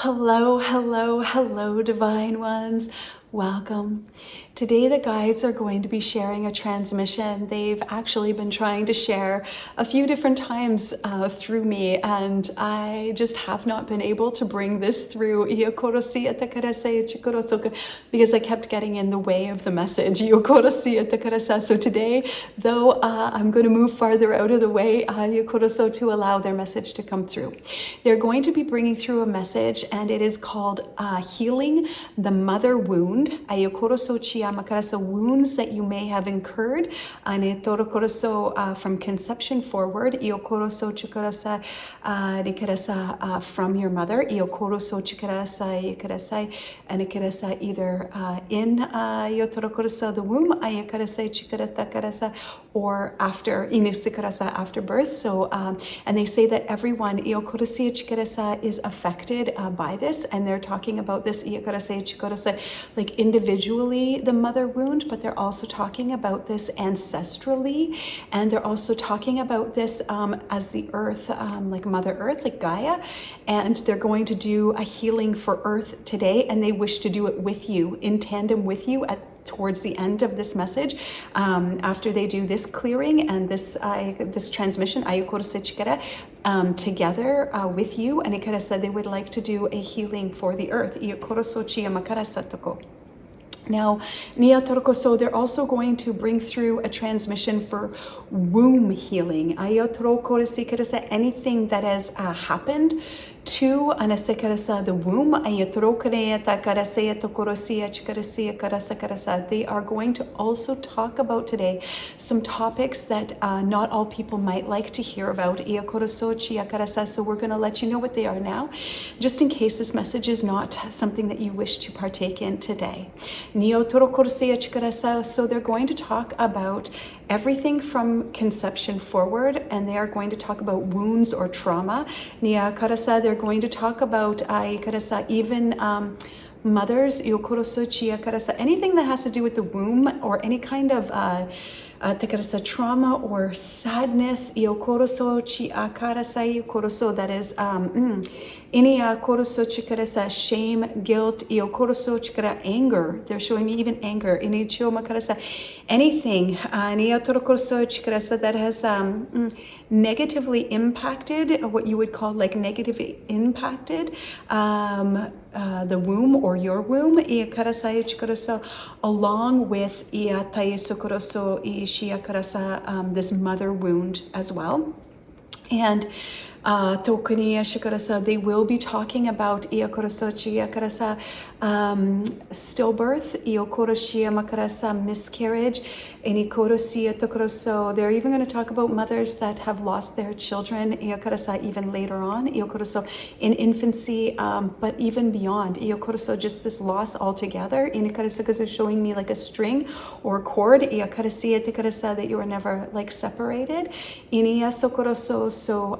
Hello, hello, hello, divine ones. Welcome. Today, the guides are going to be sharing a transmission. They've actually been trying to share a few different times through me, and I just have not been able to bring this through because I kept getting in the way of the message. So today, though I'm going to move farther out of the way to allow their message to come through. They're going to be bringing through a message, and it is called Healing the Mother Wound. Wounds that you may have incurred from conception forward from your mother and either in the womb or after birth. So and they say that everyone is affected by this, and they're talking about this like individually, the mother wound, but they're also talking about this ancestrally, and they're also talking about this as the earth, like Mother Earth, like Gaia, and they're going to do a healing for Earth today, and they wish to do it with you, in tandem with you, towards the end of this message, after they do this clearing and this transmission, together with you, and it said they would like to do a healing for the earth. Now, so they're also going to bring through a transmission for womb healing. Anything that has happened to the womb. They are going to also talk about today some topics that not all people might like to hear about. So we're going to let you know what they are now, just in case this message is not something that you wish to partake in today. So they're going to talk about everything from conception forward, and they are going to talk about wounds or trauma. They're going to talk about even mothers, anything that has to do with the womb or any kind of trauma or sadness, that is shame, guilt, anger. They're showing me even anger. Anything that has negatively impacted, what you would call like negatively impacted the womb or your womb, along with this mother wound as well. And they will be talking about stillbirth, miscarriage, so they're even going to talk about mothers that have lost their children even later on in infancy, but even beyond just this loss altogether, because they're showing me like a string or a cord that you were never like separated. So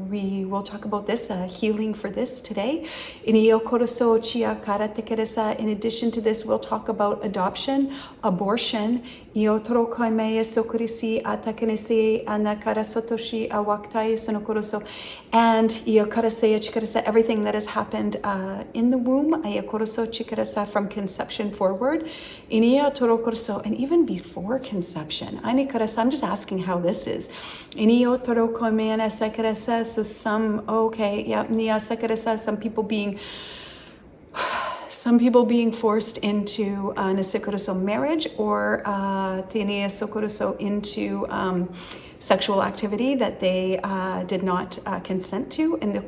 we will talk about this healing for this today. In addition to this, we'll talk about adoption, abortion, and everything that has happened in the womb, from conception forward, and even before conception. I'm just asking how this is. So some people being forced into marriage or into sexual activity that they did not consent to, and this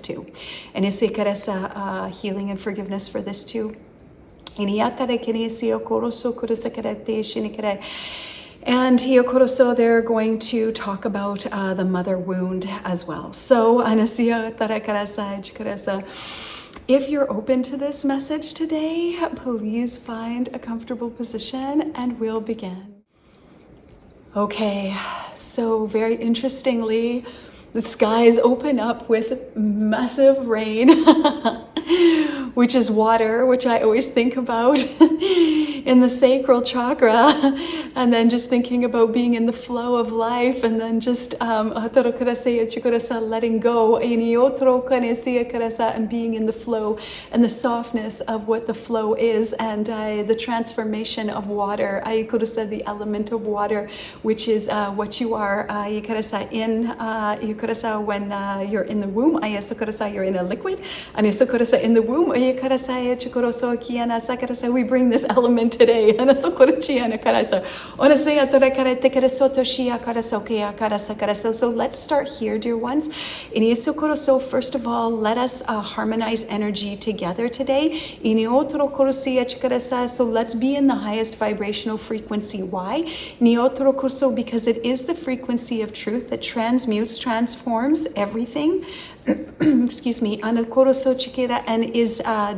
too, and healing and forgiveness for this too. And they're going to talk about the mother wound as well. So if you're open to this message today, please find a comfortable position and we'll begin. Okay, so very interestingly, the skies open up with massive rain, which is water, which I always think about in the sacral chakra, and then just thinking about being in the flow of life, and then just letting go, and being in the flow and the softness of what the flow is, and the transformation of water. The element of water, which is what you are in when you're in the womb. You're in a liquid. In the womb. We bring this element today. So let's start here, dear ones. So first of all, let us harmonize energy together today. So let's be in the highest vibrational frequency. Why? Because it is the frequency of truth that transmutes, transforms everything. Excuse me, and is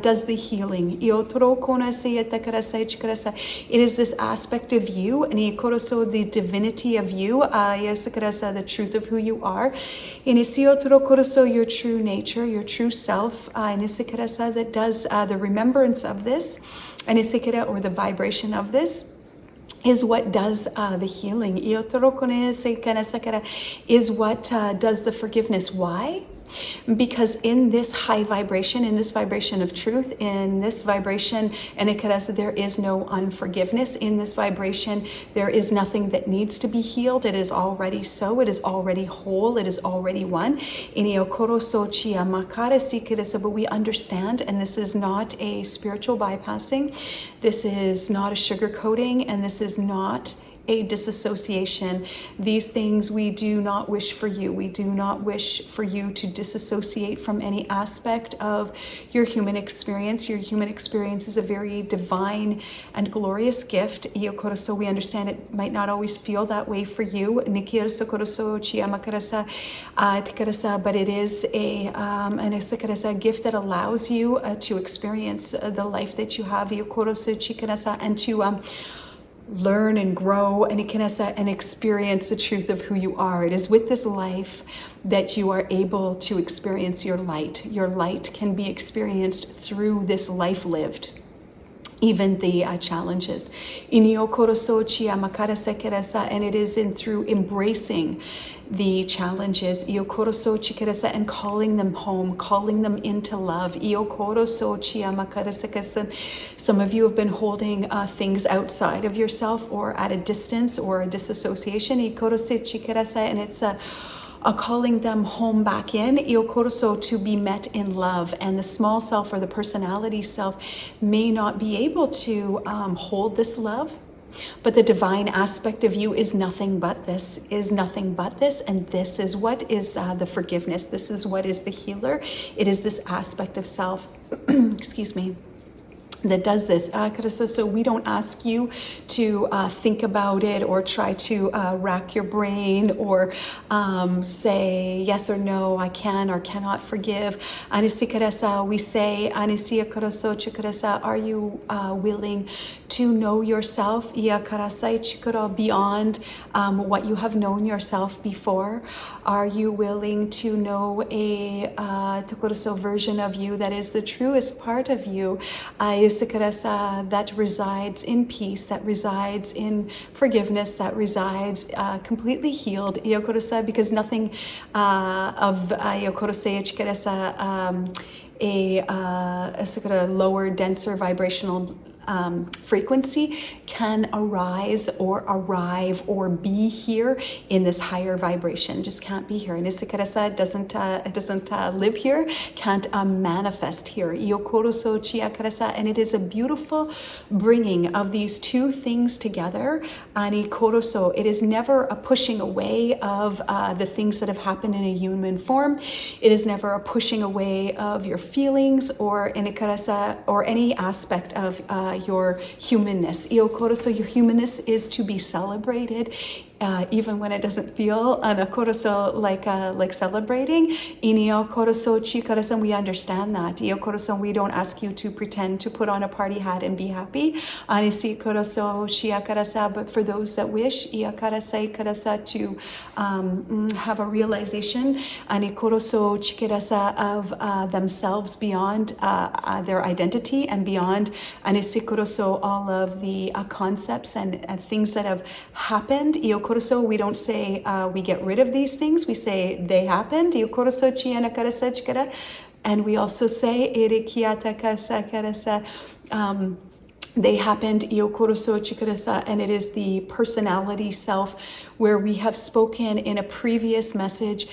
does the healing. It is this aspect of you, and the divinity of you, the truth of who you are. Your true nature, your true self, that does the remembrance of this, or the vibration of this, is what does the healing. Is what does the forgiveness. Why? Because in this high vibration, in this vibration of truth, in this vibration, and there is no unforgiveness. In this vibration, there is nothing that needs to be healed. It is already so. It is already whole. It is already one. But we understand, and this is not a spiritual bypassing. This is not a sugarcoating, and this is not a disassociation. These things we do not wish for you. We do not wish for you to disassociate from any aspect of your human experience. Your human experience is a very divine and glorious gift. So we understand it might not always feel that way for you. But it is a gift that allows you to experience the life that you have, and to learn and grow and experience the truth of who you are. It is with this life that you are able to experience your light. Your light can be experienced through this life lived, even the challenges. And it is through embracing the challenges, and calling them home, calling them into love. Some of you have been holding things outside of yourself, or at a distance, or a disassociation, and it's calling them home back in, to be met in love. And the small self, or the personality self, may not be able to hold this love. But the divine aspect of you is nothing but this, and this is what is the forgiveness. This is what is the healer. It is this aspect of self, excuse me, that does this. So we don't ask you to think about it, or try to rack your brain, or say yes or no, I can or cannot forgive. We say, are you willing to know yourself beyond what you have known yourself before? Are you willing to know a version of you that is the truest part of you, that resides in peace, that resides in forgiveness, that resides completely healed, because nothing of a lower, denser vibrational frequency can arise or arrive or be here in this higher vibration. Just can't be here. And it doesn't live here, can't manifest here. And it is a beautiful bringing of these two things together. It is never a pushing away of the things that have happened in a human form. It is never a pushing away of your feelings, or any aspect of your humanness. Your humanness is to be celebrated even when it doesn't feel like celebrating. Inio koroso chikarasan, we understand that. Io korosan, we don't ask you to pretend to put on a party hat and be happy. Anisi koroso shiakarasa, but for those that wish, iakarasai karasa, to have a realization ani koroso chikirasa of themselves beyond their identity and beyond anisi koroso all of the concepts and things that have happened. Io koroso, we don't say we get rid of these things, we say they happened. Io koroso chiana karasa chikara, and we also say erikiata kasa karasa. They happened, and it is the personality self where we have spoken in a previous message.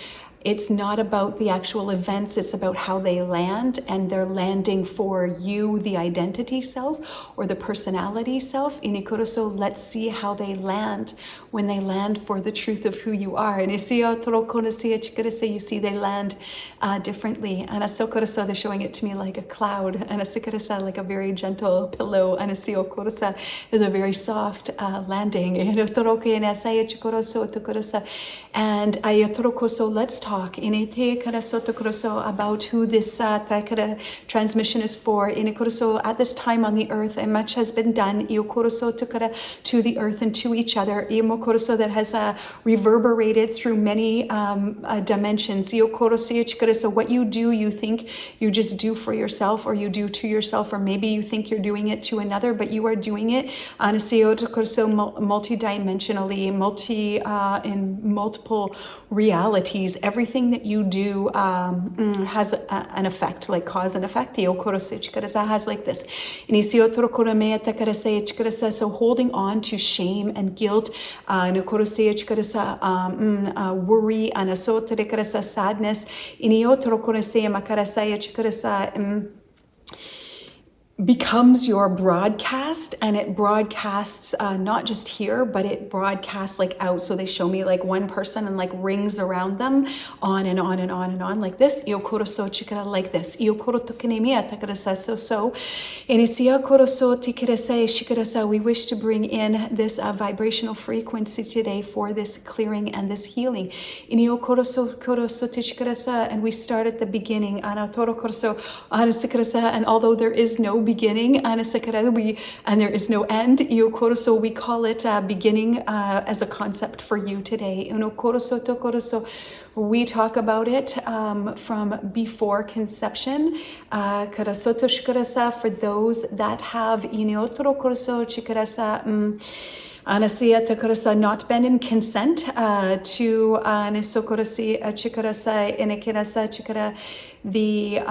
It's not about the actual events, it's about how they land, and they're landing for you, the identity self or the personality self. Inikoroso, let's see how they land when they land for the truth of who you are. And you see, they land differently. And asokorosa, they're showing it to me like a cloud, and asikorasa, like a very gentle pillow, and asiokorosa is a very soft landing. And ayotorokoso, let's talk about who this transmission is for. At this time on the earth, and much has been done to the earth and to each other, that has reverberated through many dimensions. What you do, you think you just do for yourself, or you do to yourself, or maybe you think you're doing it to another, but you are doing it multi-dimensionally, in multiple realities. Everything that you do has an effect, like cause and effect. Has like this. So holding on to shame and guilt, worry, sadness, becomes your broadcast, and it broadcasts not just here, but it broadcasts like out. So they show me like one person and like rings around them, on and on and on and on, like this. Like this. We wish to bring in this vibrational frequency today for this clearing and this healing. And we start at the beginning. And although there is no beginning, and there is no end, so we call it beginning as a concept for you today. We talk about it from before conception. For those that have not been in consent to the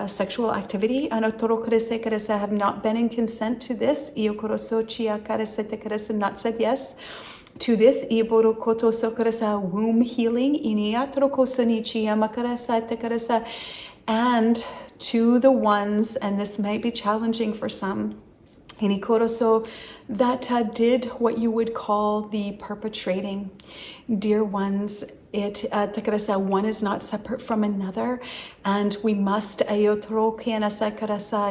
sexual activity, have not been in consent to this, not said yes to this, womb healing, and to the ones, and this might be challenging for some, that did what you would call the perpetrating. Dear ones, one is not separate from another, and we must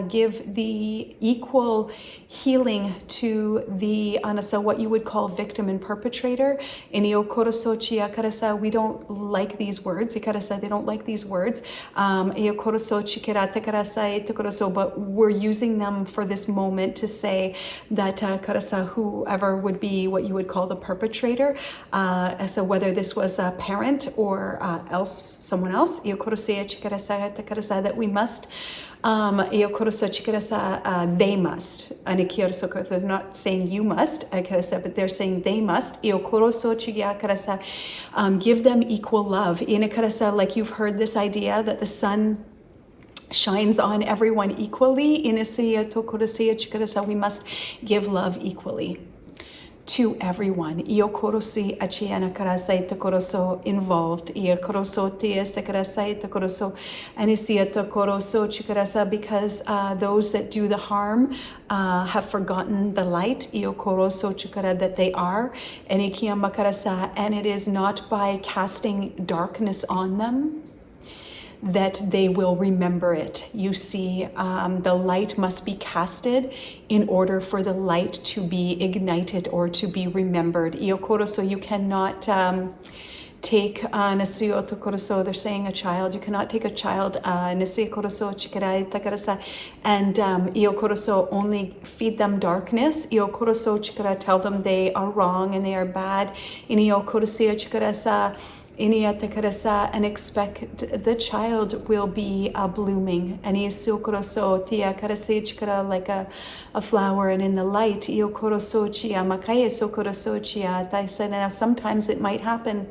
give the equal healing to the what you would call victim and perpetrator. We don't like these words. They don't like these words. But we're using them for this moment to say that whoever would be what you would call the perpetrator, so whether this was a parent or someone else, that we must, they must. They're not saying you must, but they're saying they must. Give them equal love. Like you've heard this idea that the sun shines on everyone equally. We must give love equally to everyone. Involved. Because those that do the harm have forgotten the light that they are. And it is not by casting darkness on them that they will remember it. You see, the light must be casted in order for the light to be ignited or to be remembered. Iokoro, so you cannot take nasiyo tokoroso, they're saying a child, you cannot take a child nasiyo koroso chikarai takarasa and iokoroso only feed them darkness. Iokoroso chikara, tell them they are wrong and they are bad. Iniokorosia chikarasa and expect the child will be blooming. And like a flower, and in the light, I said, now sometimes it might happen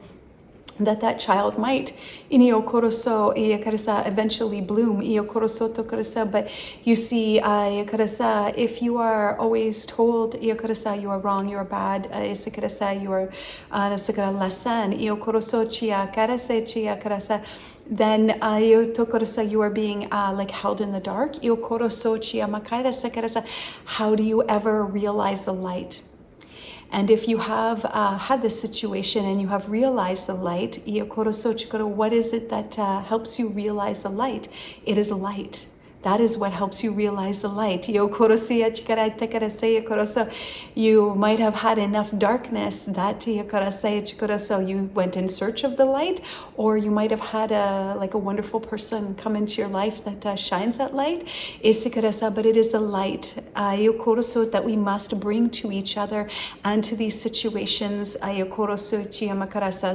that child might eventually bloom. But you see, if you are always told you are wrong, you are bad, you are less than, then you are being like held in the dark. How do you ever realize the light? And if you have had this situation and you have realized the light, what is it that helps you realize the light? It is light. That is what helps you realize the light. You might have had enough darkness that you went in search of the light, or you might have had a wonderful person come into your life that shines that light. But it is the light that we must bring to each other and to these situations.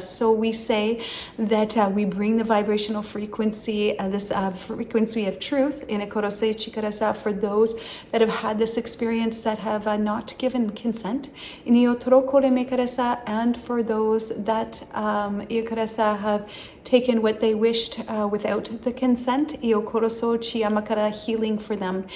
So we say that we bring the vibrational frequency, this frequency of truth, for those that have had this experience that have not given consent, and for those that have taken what they wished without the consent, healing for them.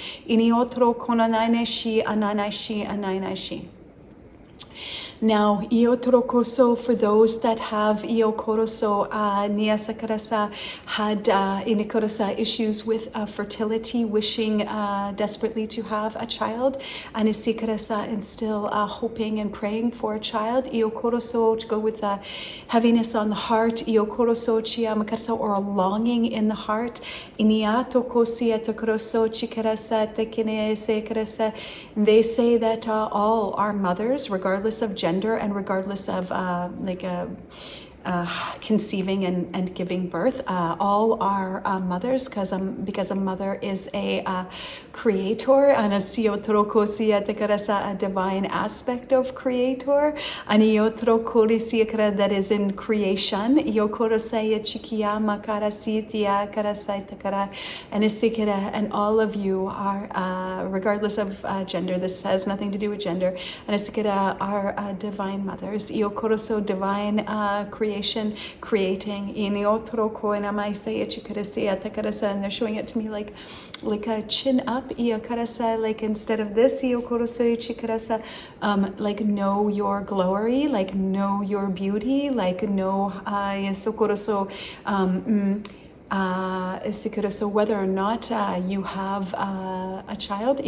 Now, iotorokoso, for those that have iokoroso niasakarasa had inikorasa issues with fertility, wishing desperately to have a child, anisikarasa, and still hoping and praying for a child, iokoroso, to go with heaviness on the heart, iokoroso chiamakarasa, or a longing in the heart, iniatokosia tokoroso chikarasa tekinesekarasa. They say that all are mothers, regardless of gender and regardless of conceiving and giving birth. All are mothers because a mother is a creator, and a divine aspect of creator, and that is in creation. And all of you are, regardless of gender, this has nothing to do with gender, and are divine mothers. Divine creation, creating. And they're showing it to me like a chin up, like instead of this, like know your glory, like know your beauty, like know so whether or not you have a child,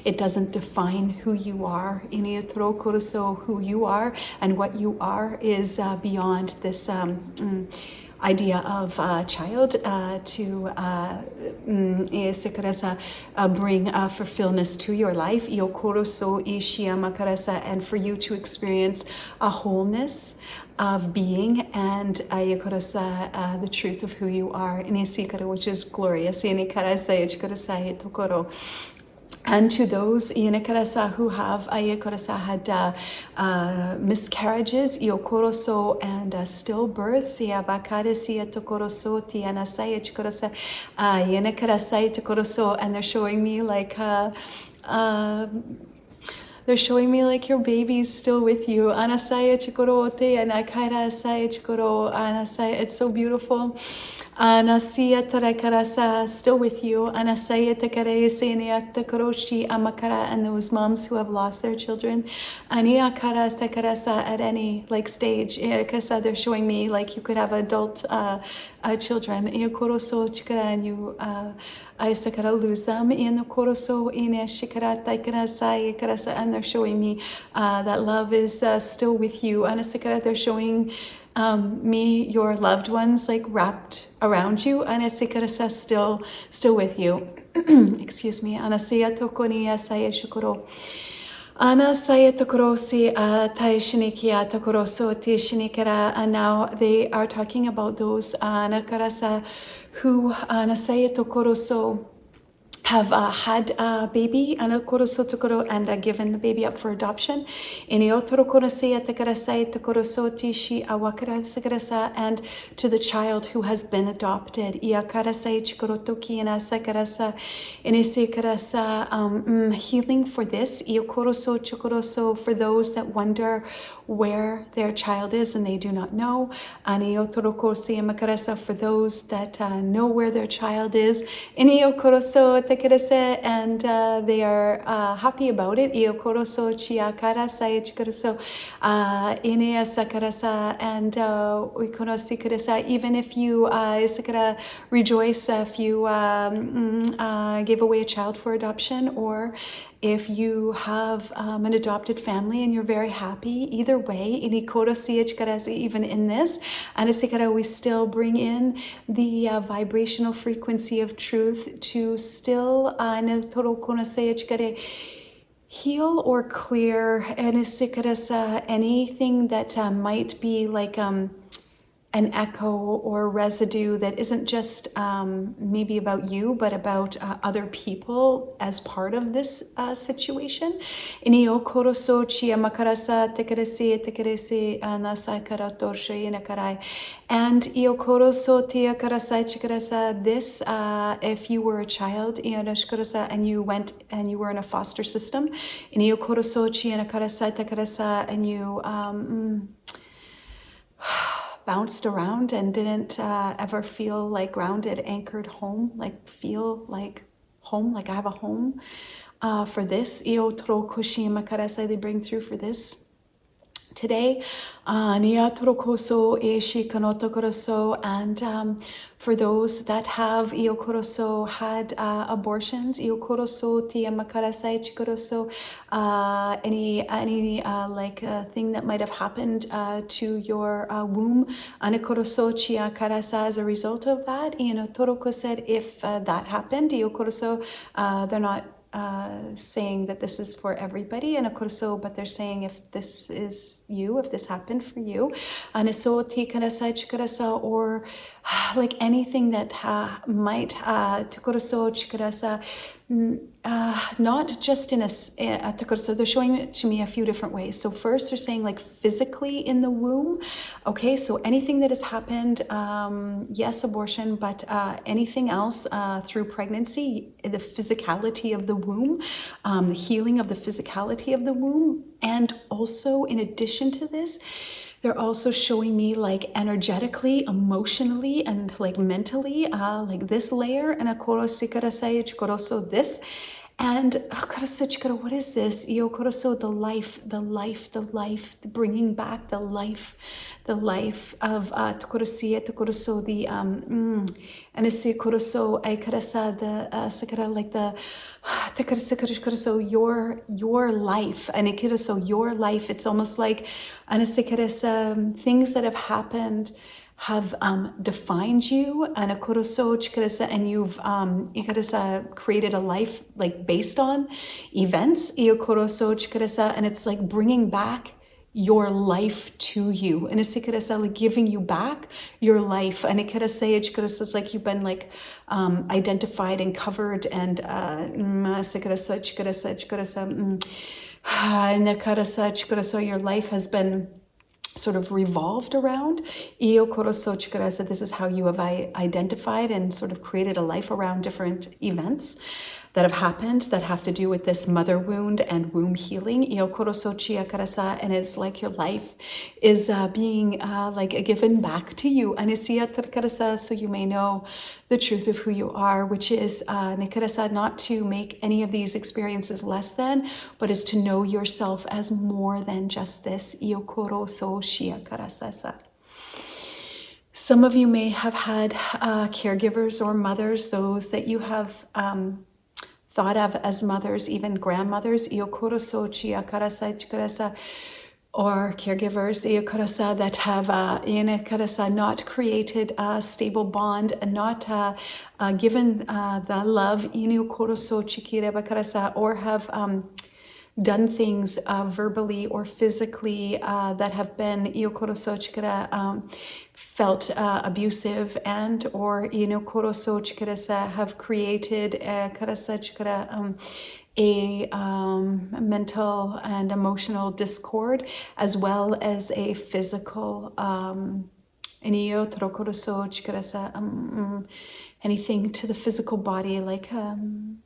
it doesn't define who you are. Who you are and what you are is beyond this idea of child to bring fulfillment to your life, and for you to experience a wholeness of being and the truth of who you are, which is glorious. And to those who have had miscarriages and stillbirths, and they're showing me they're showing me like your baby's still with you. It's so beautiful. Still with you. And those moms who have lost their children at any stage, because they're showing me like you could have adult children, and you lose them and they're showing me that love is still with you. They're showing me, your loved ones, like wrapped around you, anasekarasa, still with you. Excuse me. Anasaya tokoni saya shukuro. Ana saya tokorosi taishinikia tokoroso tishinikara. And now they are talking about those anakarasa who anasaya tokoroso have had a baby and given the baby up for adoption. And to the child who has been adopted. Healing for this. For those that wonder where their child is and they do not know. For those that know where their child is. And they are happy about it. And even if you rejoice if you gave away a child for adoption, or if you have an adopted family and you're very happy, either way, even in this, we still bring in the vibrational frequency of truth to still heal or clear anything that might be like an echo or residue that isn't just maybe about you, but about other people as part of this situation. And this, if you were a child and you went and you were in a foster system, and you bounced around and didn't ever feel like grounded, anchored home, like feel like home, like I have a home for this. They bring through for this today. And for those that have had abortions, any thing that might have happened to your womb, as a result of that, Toroko said if that happened, they're not saying that this is for everybody, and but they're saying if this is you, if this happened for you, or like anything that might not just in so they're showing it to me a few different ways. So first they're saying like physically in the womb. Okay, so anything that has happened, yes, abortion, but anything else through pregnancy, the physicality of the womb, the healing of the physicality of the womb. And also in addition to this, they're also showing me like energetically, emotionally, and like mentally, like this layer, and this. And what is this? The life, bringing back the life of the and it's your life, and your life. It's almost like things that have happened have defined you, and you've created a life like based on events, and it's like bringing back your life to you, and it's like giving you back your life, and it's like you've been like identified and covered, and your life has been sort of revolved around. This is how you have identified and sort of created a life around different events that have happened that have to do with this mother wound and womb healing. And it's like your life is being like given back to you. So you may know the truth of who you are, which is not to make any of these experiences less than, but is to know yourself as more than just this. Some of you may have had caregivers or mothers, those that you have thought of as mothers, even grandmothers, or caregivers that have not created a stable bond and not given the love or have done things verbally or physically that have been felt abusive and or have created a mental and emotional discord, as well as a physical anything to the physical body, like I'm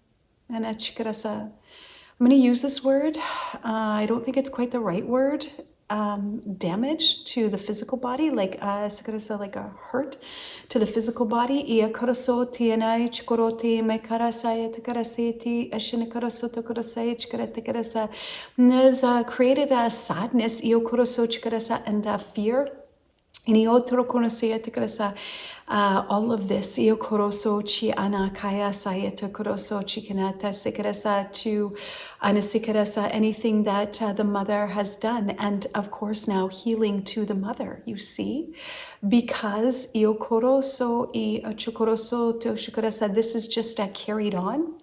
going to use this word. I don't think it's quite the right word. Damage to the physical body, like like a hurt to the physical body. Has created a sadness and fear. All of this to anything that the mother has done, and of course now healing to the mother, you see, because this is just carried on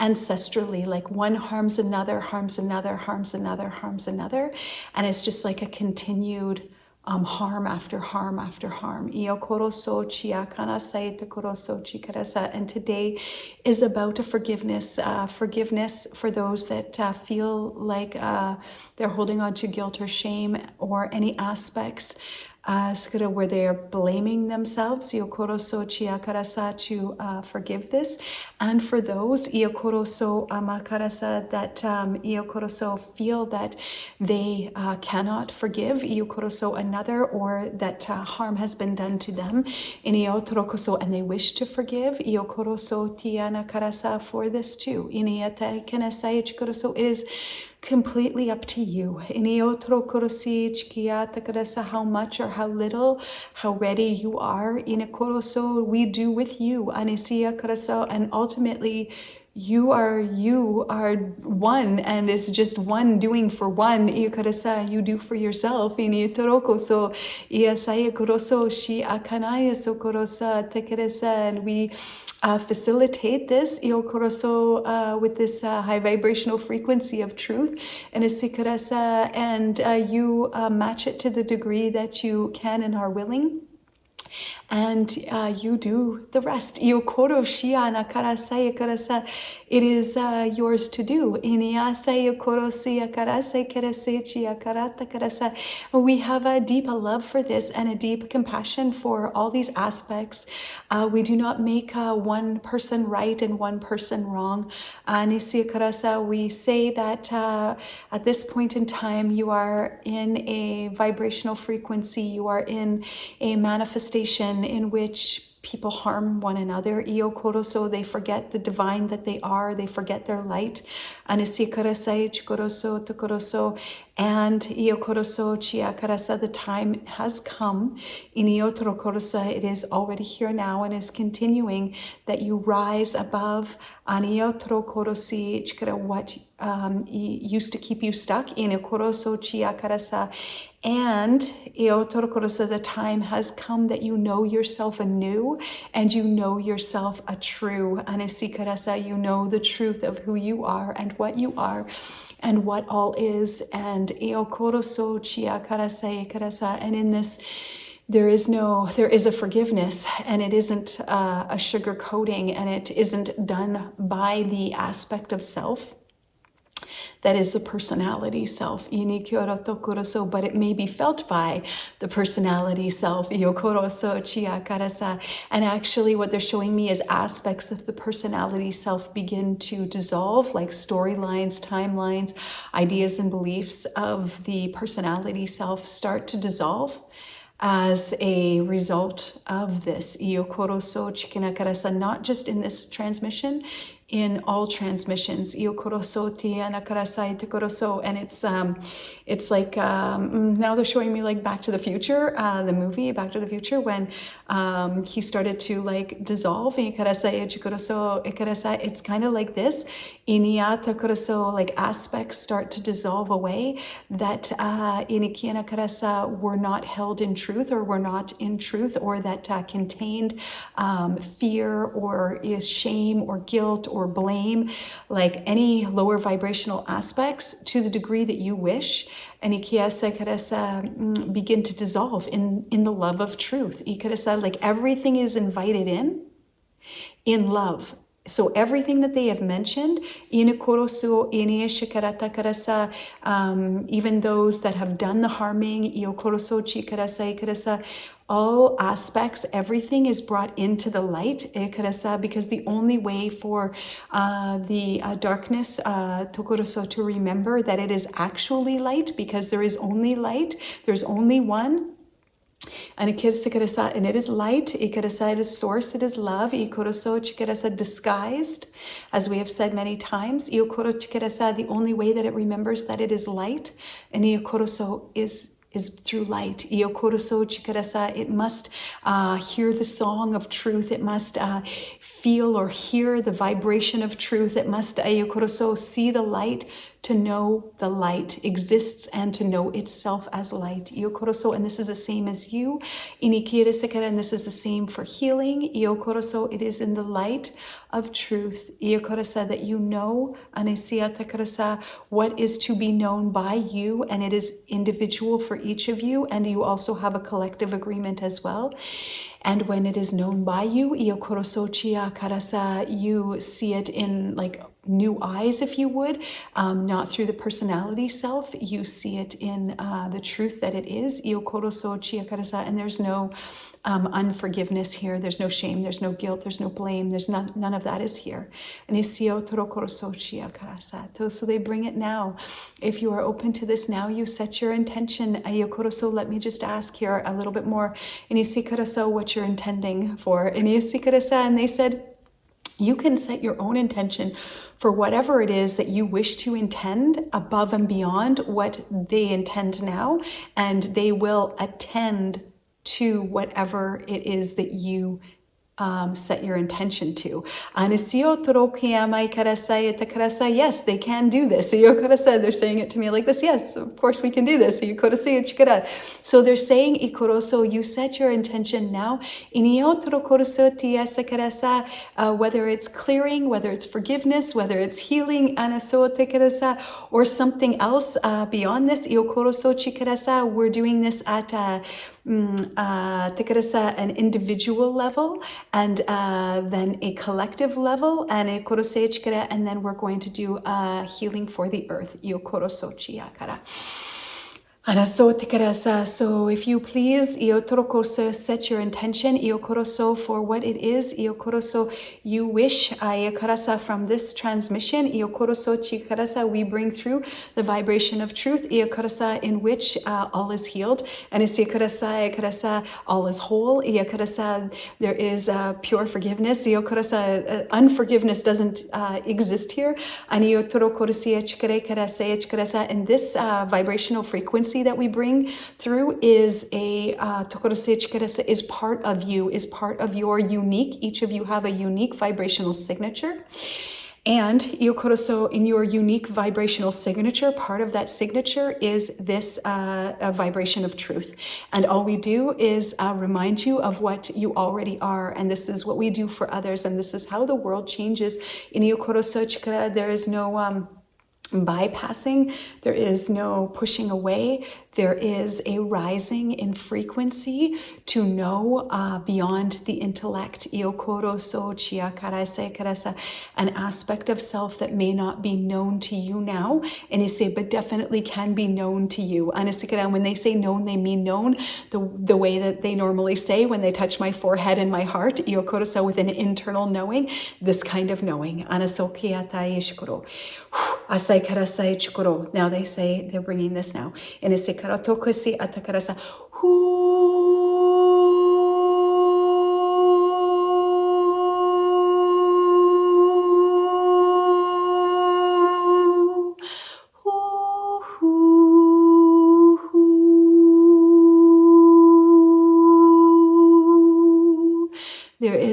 ancestrally, like one harms another, harms another, harms another, harms another, and it's just like a continued harm after harm after harm. And today is about a forgiveness, forgiveness for those that feel like they're holding on to guilt or shame or any aspects where they are blaming themselves, to forgive this. And for those that feel that they cannot forgive another, or that harm has been done to them, and they wish to forgive for this too. It is completely up to you. How much or how little, how ready you are. We do with you. And ultimately, you are one, and it's just one doing for one. You do for yourself. And we facilitate this with this high vibrational frequency of truth, and you match it to the degree that you can and are willing. And you do the rest. It is yours to do. We have a deep love for this and a deep compassion for all these aspects. We do not make one person right and one person wrong. We say that at this point in time, you are in a vibrational frequency, you are in a manifestation in which people harm one another. So they forget the divine that they are, they forget their light. And the time has come. It is already here now and is continuing, that you rise above what used to keep you stuck. And the time has come that you know yourself anew, and you know yourself a true. You know the truth of who you are and what you are and what all is. And and in this, there is a forgiveness, and it isn't a sugar coating, and it isn't done by the aspect of self that is the personality self, but it may be felt by the personality self. And actually what they're showing me is aspects of the personality self begin to dissolve, like storylines, timelines, ideas and beliefs of the personality self start to dissolve as a result of this. Not just in this transmission, in all transmissions. Iokorosoti anakarasai tekoroso. And it's like now they're showing me like Back to the Future, the movie Back to the Future, when he started to like dissolve. Ikarasai chikoroso ikarasai. It's kind of like this. Iniata koroso, like aspects start to dissolve away that inikiana karasa were not held in truth, or were not in truth, or that contained fear or is shame or guilt or blame, like any lower vibrational aspects, to the degree that you wish. And ikiasa karasa begin to dissolve in the love of truth. Ikarasa, like everything is invited in love. So everything that they have mentioned, even those that have done the harming, all aspects, everything is brought into the light, because the only way for the darkness to remember that it is actually light, because there is only light, there's only one. And it is light. It is source. It is love. Disguised, as we have said many times. The only way that it remembers that it is light, and is through light. It must hear the song of truth. It must feel or hear the vibration of truth. It must see the light, to know the light exists, and to know itself as light. And this is the same as you. And this is the same for healing. It is in the light of truth that you know what is to be known by you, and it is individual for each of you, and you also have a collective agreement as well. And when it is known by you, you see it in like new eyes, if you would, not through the personality self. You see it in the truth that it is. And there's no unforgiveness here. There's no shame. There's no guilt. There's no blame. There's none of that is here. And so they bring it now. If you are open to this now, you set your intention. Let me just ask here a little bit more. What you're intending for. And they said, you can set your own intention for whatever it is that you wish to intend above and beyond what they intend now, and they will attend to whatever it is that you set your intention to. Yes, they can do this. They're saying it to me like this. Yes, of course we can do this. So they're saying, you set your intention now. Whether it's clearing, whether it's forgiveness, whether it's healing, or something else beyond this. We're doing this at an individual level, and then a collective level, and then we're going to do healing for the earth. So if you please, set your intention for what it is you wish from this transmission. We bring through the vibration of truth in which all is healed, and all is whole. There is pure forgiveness. Unforgiveness doesn't exist here. And this vibrational frequency that we bring through is is part of you, is part of your unique. Each of you have a unique vibrational signature. And in your unique vibrational signature, part of that signature is this vibration of truth. And all we do is remind you of what you already are. And this is what we do for others. And this is how the world changes. In there is no bypassing, there is no pushing away. There is a rising in frequency to know beyond the intellect. An aspect of self that may not be known to you now, but definitely can be known to you. And when they say known, they mean known the way that they normally say when they touch my forehead and my heart, with an internal knowing, this kind of knowing. Now they say, they're bringing this now.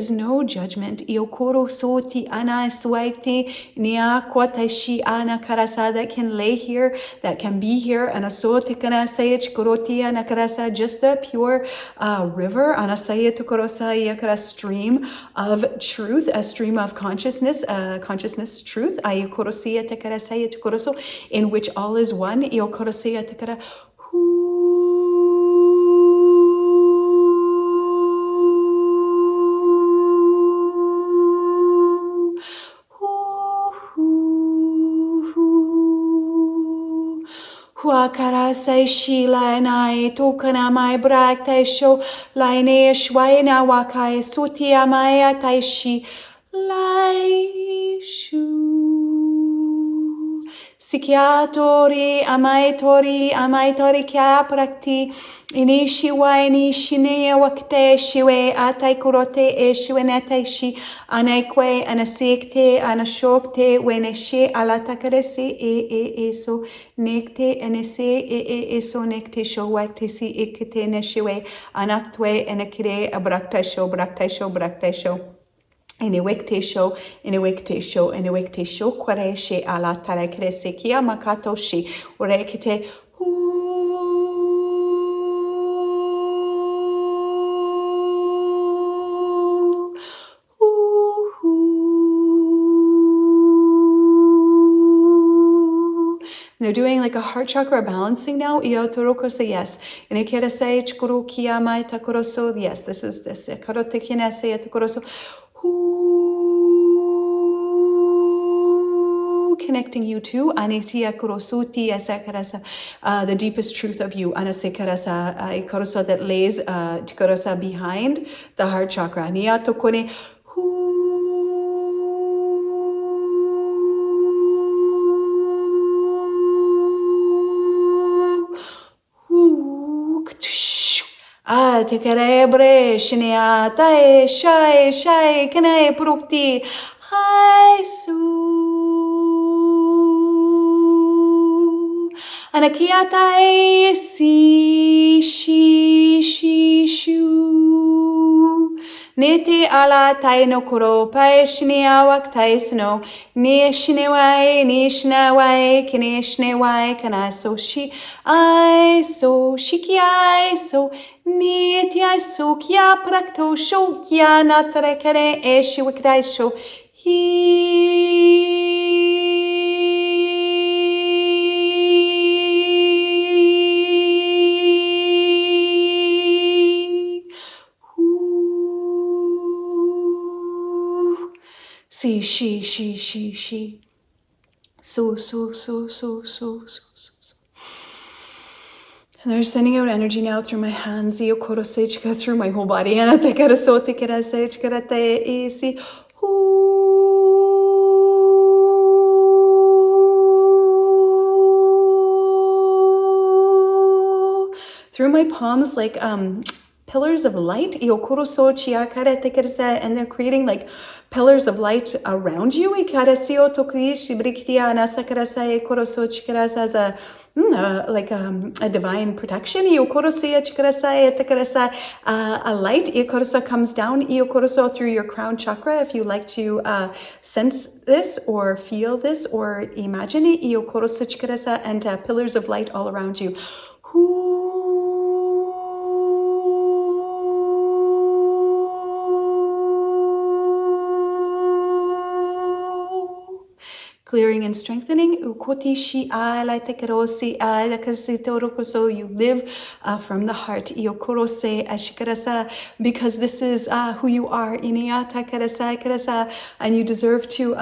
is no judgment. Iokoro soti ana swaiti nia kwataishi ana karasa that can lay here, that can be here. Anasote kana sayach koroti ana karasa, just the pure river, anasaya tukorosa yakara stream of truth, a stream of consciousness, consciousness truth. Ayokorosia takarasaya tukoroso, in which all is one. Iokorosia takara. Huakarasai shila nai tokana mai braktai sho laine shwaina wakai sutia maya taishi lai shu. Sikiatori amaitori kya prakti inishi wa inishine wakte shiwe atai kurote e shiwenete shi anaikwe anasikte anashokte weneshe alatakaresi e so nekte enese e so nekte sho wakte si ikte neshiwe anaktwe enakire abrakta sho brakta sho. Inewekte sho, kware she ala tara krese kia makato shi, urekite They're doing like a heart chakra balancing now. Iotoroko say yes. Inekera say chikuru kiyamai takoroso. Yes, this is this. Karote kinese takoroso. Connecting you to anesia kurosuti asakarasa, the deepest truth of you, anasekarasa ikorosa that lays tikorosa behind the heart chakra. Niatokone tekerebre shiniata shai kene prukti hai su. Anakiatai si shi shu niti ala tai no kuro pai shinia wak tai sno ni shinewai kini shinewai kana so shi ai so shiki ai so niti ai so kia prakto sho kia natare kare e shiwikrai sho hi. She. So. And they're sending out energy now through my hands, through my whole body. Through my palms, like pillars of light, and they're creating like pillars of light around you. As a divine protection. A light comes down through your crown chakra. If you like to sense this or feel this or imagine it, and pillars of light all around you. Clearing and strengthening. So you live from the heart. Because this is who you are. And you deserve to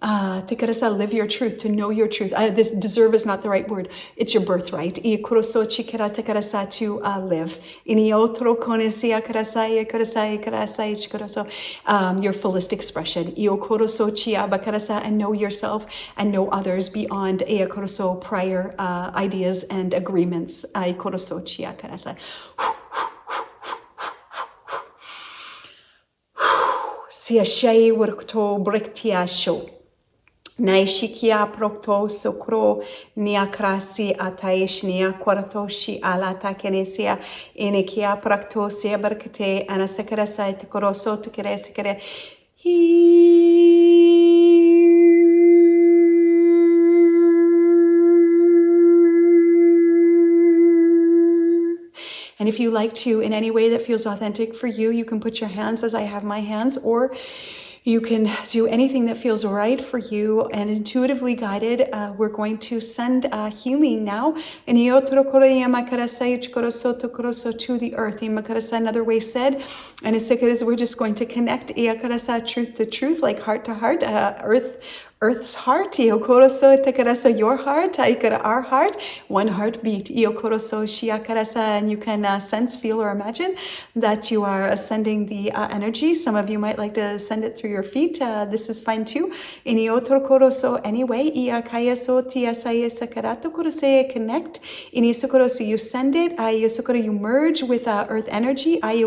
live your truth, to know your truth. This deserve is not the right word. It's your birthright. To live. Your fullest expression. And know yourself and know others beyond prior ideas and agreements. Naishikia prokto sokro niakrasi ataishnia kwaratoshi alata kenesia inikia prakto seberkate anasakarasa tekoroso tukeresikare. And if you like to, in any way that feels authentic for you, you can put your hands as I have my hands, or you can do anything that feels right for you and intuitively guided. We're going to send healing now. To the earth. Another way said, and it's we're just going to connect truth to truth, like heart to heart, Earth's heart, your heart, our heart, one heartbeat, and you can sense, feel, or imagine that you are ascending the energy. Some of you might like to send it through your feet. This is fine too. Anyway, connect. You send it. You merge with Earth energy. And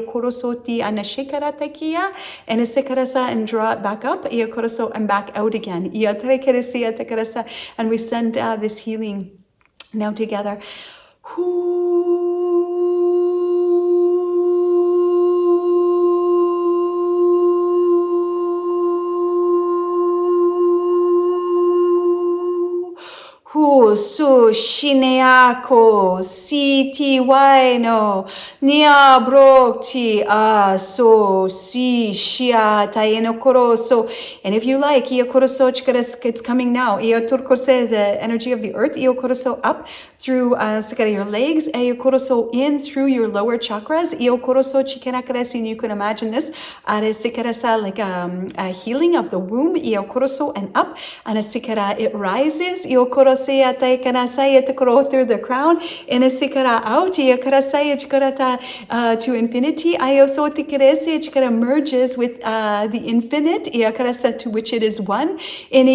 draw it back up. And back out again. And we send this healing now together. Hu su shineako si ti waino nia brokti a so si shia taino koroso. And if you like, it's coming now. The energy of the earth, up through your legs, in through your lower chakras. And you can imagine this like a healing of the womb, and up, and it rises through the crown, and out to infinity. Merges with the infinite, to which it is one. And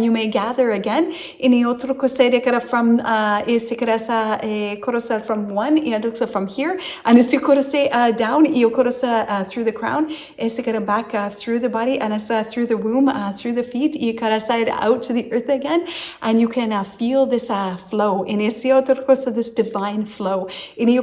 you may gather again from from one, from here, and down through the crown, back through the body, and through the womb, through the feet, out to the earth again, and you can feel this flow in this divine flow. In we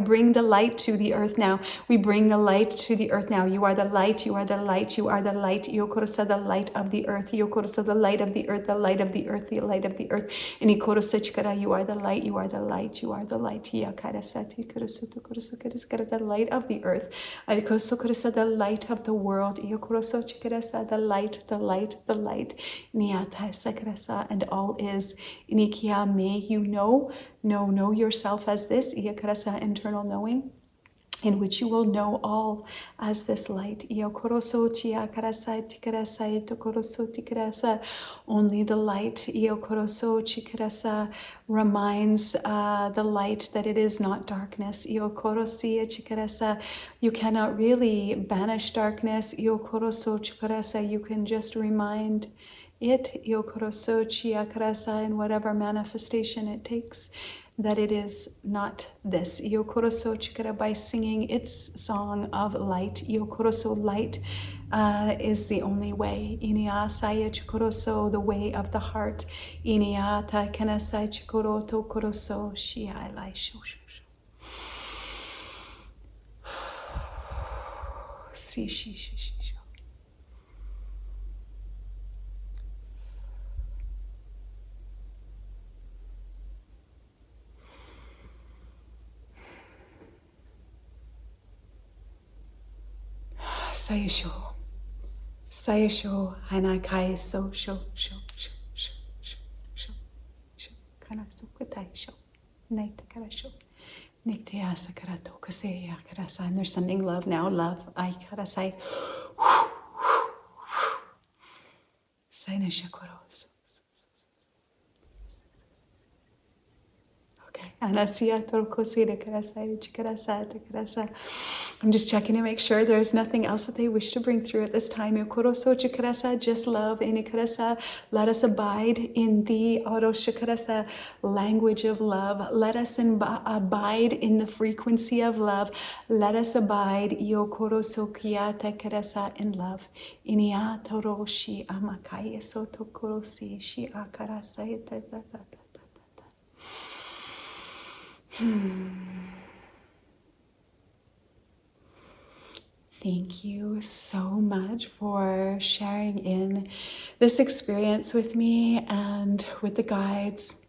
bring the light to the earth now. We bring the light to the earth now. You are the light, you are the light, you are the light. The light of the earth. The light of the earth, the light of the earth, the light of the earth. And you are the light, you are the light, you are the light. The light of the earth. The light of the world. The light, the light, the light. And all is. May you know yourself as this. Internal knowing, in which you will know all as this light. Only the light reminds the light that it is not darkness. You cannot really banish darkness. You can just remind it, in whatever manifestation it takes, that it is not this. By singing its song of light. Light is the only way. The way of the heart. Sayasho, Hanakai, so, Kana Sokatai, show, Night Karasho, Nikteasa Karato, Kaseya Karasa, and they're sending love now, love, I Karasai, Saina Shakuros. Okay, I'm just checking to make sure there's nothing else that they wish to bring through at this time. Just love. Let us abide in the language of love. Let us abide in the frequency of love. Let us abide in love. Iniatoroshi amakaye sotokorosi shi akarasa. Thank you so much for sharing in this experience with me and with the guides.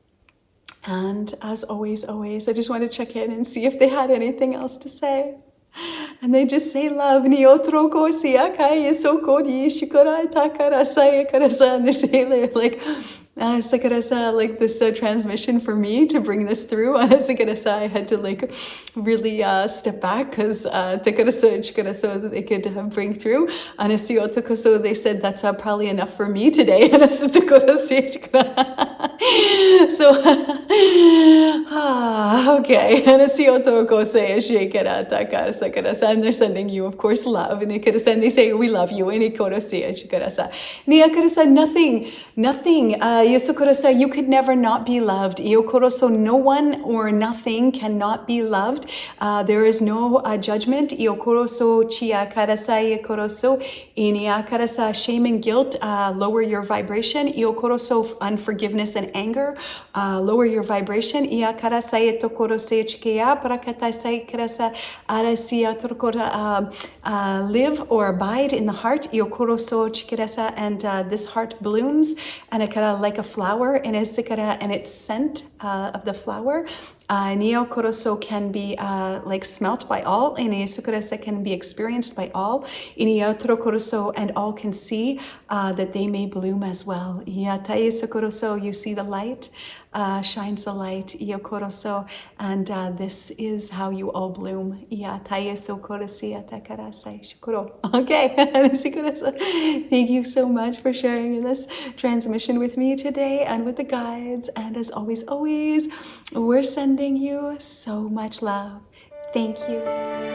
And as always, I just want to check in and see if they had anything else to say. And they just say love. And they say like this transmission for me to bring this through. I had to like really step back because so that they could bring through. So they said that's probably enough for me today. So okay. And they're sending you, of course, love. And they say we love you. Nothing. You could never not be loved. No one or nothing cannot be loved. There is no judgment. Shame and guilt, lower your vibration. Unforgiveness and anger, lower your vibration. Live or abide in the heart. And this heart blooms and like a flower, and its scent of the flower can be like smelt by all, and can be experienced by all, and all can see that they may bloom as well. You see the light, shines the light, and this is how you all bloom. Okay. Thank you so much for sharing in this transmission with me today and with the guides. And as always, we're sending you so much love. Thank you.